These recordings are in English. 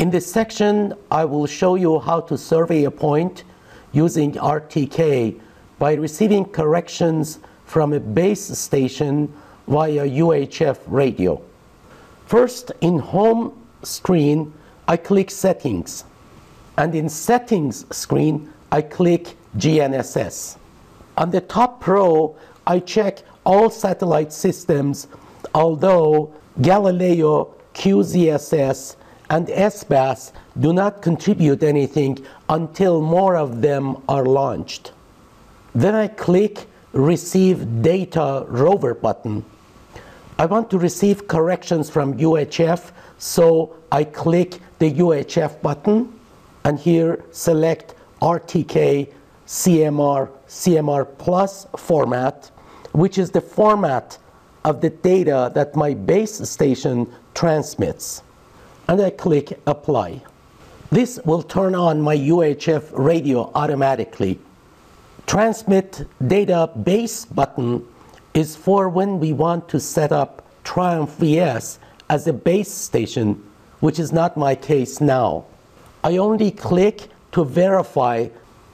In this section, I will show you how to survey a point using RTK by receiving corrections from a base station via UHF radio. First, in Home screen, I click Settings, and in Settings screen, I click GNSS. On the top row, I check all satellite systems, although Galileo, QZSS, and SBAS do not contribute anything until more of them are launched. Then I click Receive Data Rover button. I want to receive corrections from UHF, so I click the UHF button, and here select RTK CMR Plus format, which is the format of the data that my base station transmits. And I click Apply. This will turn on my UHF radio automatically. Transmit Data Base button is for when we want to set up Triumph VS as a base station, which is not my case now. I only click to verify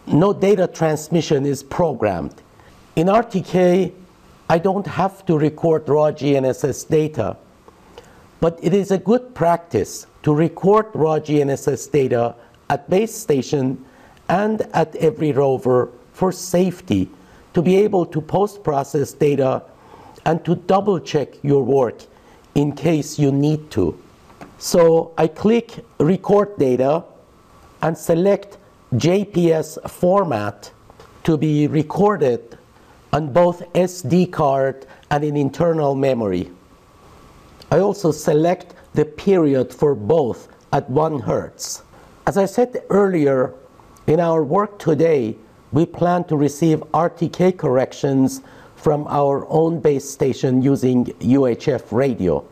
no data transmission is programmed. In RTK, I don't have to record raw GNSS data, but it is a good practice to record raw GNSS data at base station and at every rover for safety, to be able to post-process data and to double-check your work in case you need to. So I click Record Data and select JPS format to be recorded on both SD card and in internal memory. I also select the period for both at 1 Hertz. As I said earlier, in our work today, we plan to receive RTK corrections from our own base station using UHF radio.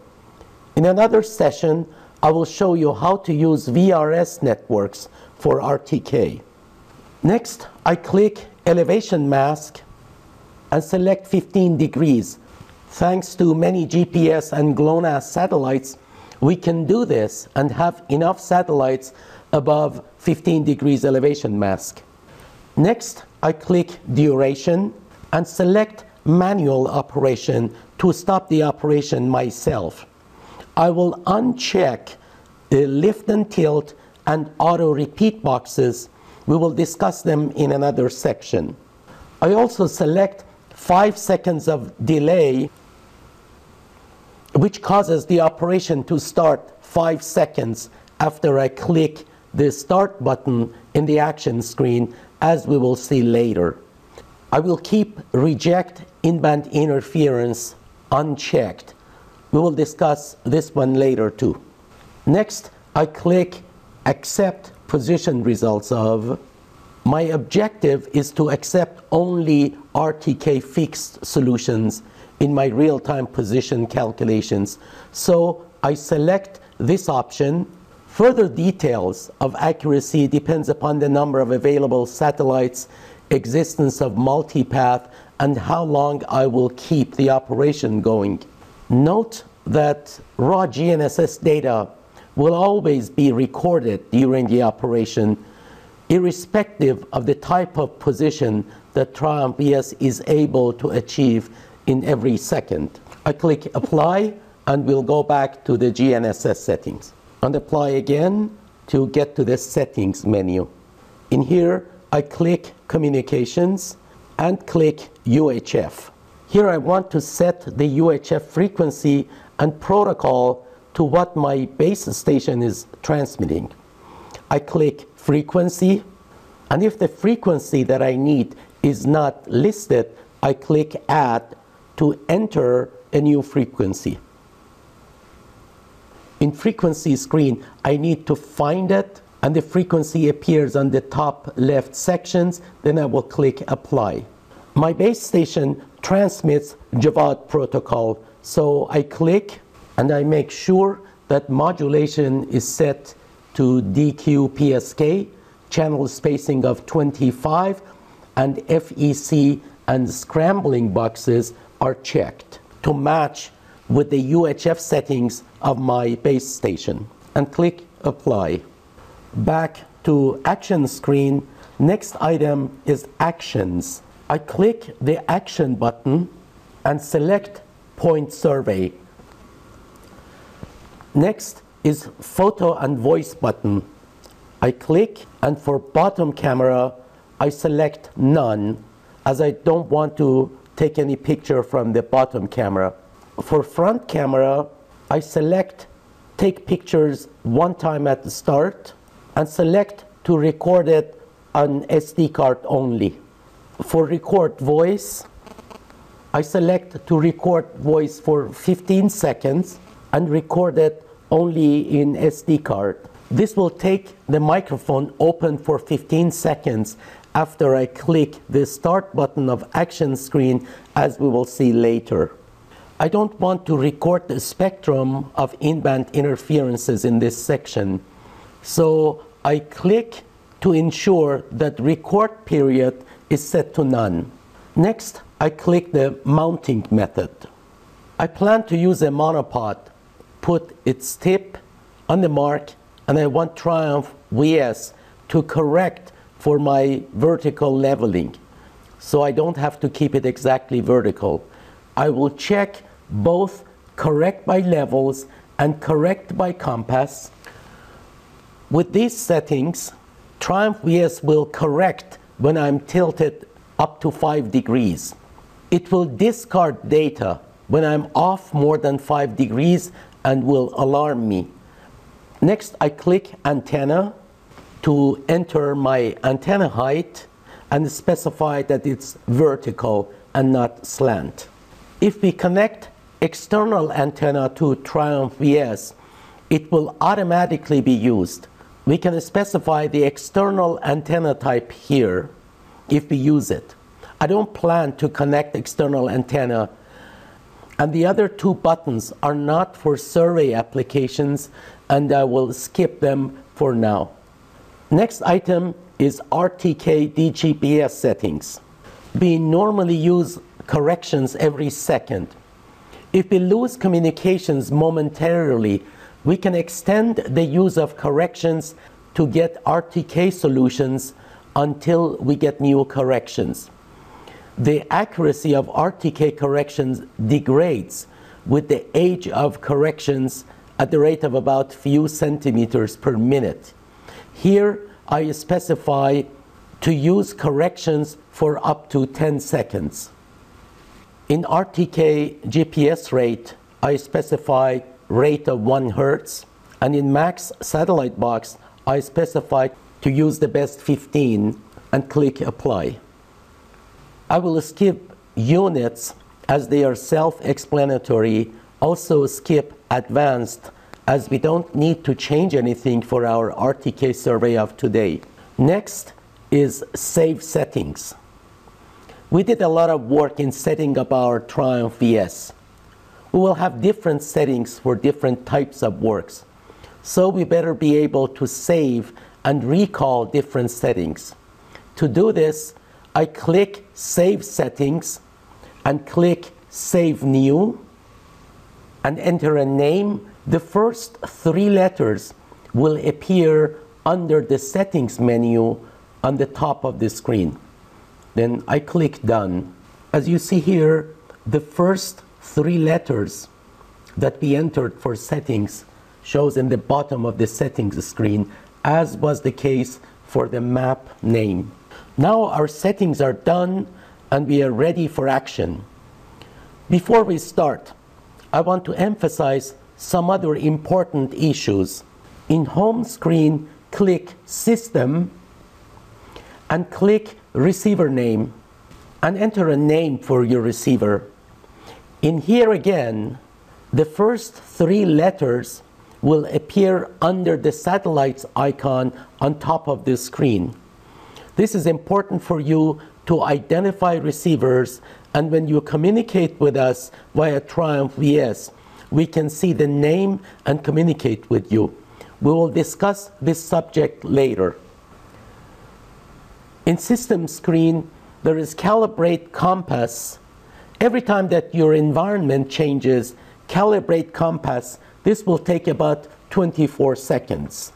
In another session, I will show you how to use VRS networks for RTK. Next, I click Elevation Mask and select 15 degrees. Thanks to many GPS and GLONASS satellites, we can do this and have enough satellites above 15 degrees elevation mask. Next, I click Duration and select Manual Operation to stop the operation myself. I will uncheck the Lift and Tilt and Auto Repeat boxes. We will discuss them in another section. I also select 5 seconds of delay, which causes the operation to start 5 seconds after I click the Start button in the action screen, as we will see later. I will keep Reject In-band Interference unchecked. We will discuss this one later too. Next, I click Accept Position Results of. My objective is to accept only RTK fixed solutions in my real-time position calculations. So I select this option. Further details of accuracy depends upon the number of available satellites, existence of multipath, and how long I will keep the operation going. Note that raw GNSS data will always be recorded during the operation, irrespective of the type of position that Triumph VS is able to achieve in every second. I click Apply, and we'll go back to the GNSS settings. And apply again to get to the Settings menu. In here, I click Communications and click UHF. Here I want to set the UHF frequency and protocol to what my base station is transmitting. I click Frequency, and if the frequency that I need is not listed, I click Add to enter a new frequency. In frequency screen, I need to find it, and the frequency appears on the top left sections. Then I will click Apply. My base station transmits Javad protocol, so I click and I make sure that modulation is set to DQ PSK, channel spacing of 25, and FEC and scrambling boxes are checked to match with the UHF settings of my base station, and click apply. Back to action screen. Next item is actions. I click the action button and select point survey. Next is photo and voice button. I click, and for bottom camera I select none, as I don't want to take any picture from the bottom camera. For front camera I select take pictures one time at the start and select to record it on SD card only. For record voice, I select to record voice for 15 seconds and record it only in SD card. This will take the microphone open for 15 seconds after I click the start button of action screen, as we will see later. I don't want to record the spectrum of in-band interferences in this section, so I click to ensure that record period is set to none. Next, I click the mounting method. I plan to use a monopod, put its tip on the mark, and I want Triumph VS to correct for my vertical leveling, so I don't have to keep it exactly vertical. I will check both correct by levels and correct by compass. With these settings, Triumph VS will correct when I'm tilted up to 5 degrees. It will discard data when I'm off more than 5 degrees and will alarm me. Next, I click antenna to enter my antenna height and specify that it's vertical and not slant. If we connect external antenna to Triumph VS, it will automatically be used. We can specify the external antenna type here if we use it. I don't plan to connect external antenna, and the other two buttons are not for survey applications, and I will skip them for now. Next item is RTK DGPS settings. We normally use corrections every second. If we lose communications momentarily, we can extend the use of corrections to get RTK solutions until we get new corrections. The accuracy of RTK corrections degrades with the age of corrections at the rate of about few centimeters per minute. Here I specify to use corrections for up to 10 seconds. In RTK GPS rate, I specify rate of 1 Hertz, and in max satellite box, I specify to use the best 15 and click apply. I will skip units as they are self-explanatory, also skip advanced as we don't need to change anything for our RTK survey of today. Next is save settings. We did a lot of work in setting up our Triumph VS. We will have different settings for different types of works, so we better be able to save and recall different settings. To do this, I click Save Settings and click Save New and enter a name. The first 3 letters will appear under the Settings menu on the top of the screen. Then I click Done. As you see here, the first 3 letters that we entered for settings shows in the bottom of the settings screen, as was the case for the map name. Now our settings are done and we are ready for action. Before we start, I want to emphasize some other important issues. In home screen, click System and click Receiver Name and enter a name for your receiver. In here again, the first 3 letters will appear under the satellites icon on top of the screen. This is important for you to identify receivers, and when you communicate with us via Triumph VS, we can see the name and communicate with you. We will discuss this subject later. In system screen, there is calibrate compass. Every time that your environment changes, calibrate compass. This will take about 24 seconds.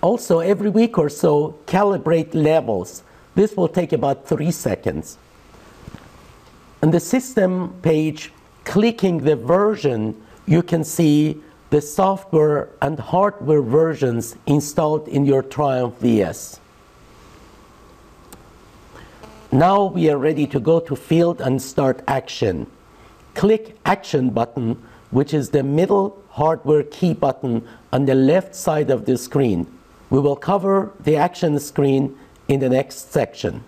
Also, every week or so, calibrate levels. This will take about 3 seconds. On the system page, clicking the version, you can see the software and hardware versions installed in your Triumph VS. Now we are ready to go to Field and start action. Click Action button, which is the middle hardware key button on the left side of the screen. We will cover the action screen in the next section.